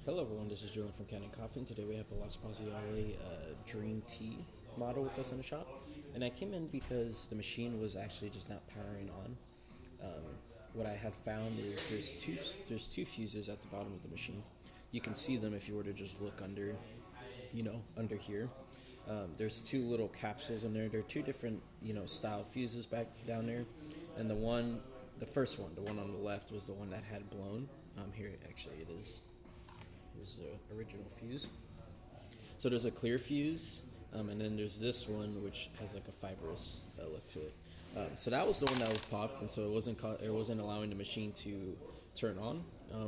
Hello everyone, this is Jordan from Kanen Coffee, and today we have the Spaziale Dream Tea model with us in the shop. And I came in because the machine was actually just not powering on. What I had found is there's two fuses at the bottom of the machine. You can see them if you were to just look under, under here. There's two little capsules in there. There are two different, style fuses back down there, and the first one, the one on the left, was the one that had blown. Here actually it is. Here's the original fuse. So there's a clear fuse, and then there's this one which has like a fibrous look to it. So that was the one that was popped, and so it wasn't allowing the machine to turn on.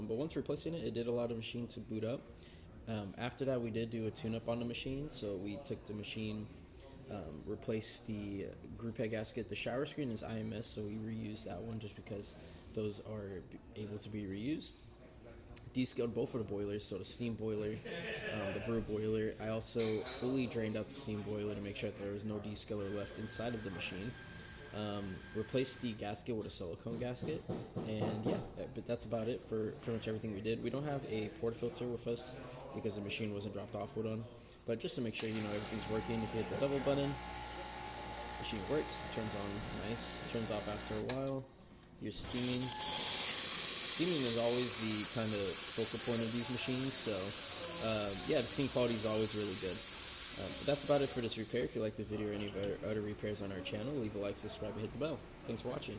But once replacing it, it did allow the machine to boot up. After that, we did do a tune-up on the machine. So we took the machine, replaced the group head gasket. The shower screen is IMS, so we reused that one just because those are able to be reused. Descaled both of the boilers, so the steam boiler, the brew boiler. I also fully drained out the steam boiler to make sure that there was no descaler left inside of the machine. Replaced the gasket with a silicone gasket, and yeah, but that's about it for pretty much everything we did. We don't have a portafilter with us because the machine wasn't dropped off with on, but just to make sure everything's working, if you hit the double button, machine works, it turns on nice, it turns off after a while. You're steaming. Steaming is always the kind of focal point of these machines, so yeah, the steam quality is always really good. But that's about it for this repair. If you like the video or any of our other repairs on our channel, leave a like, subscribe, and hit the bell. Thanks for watching.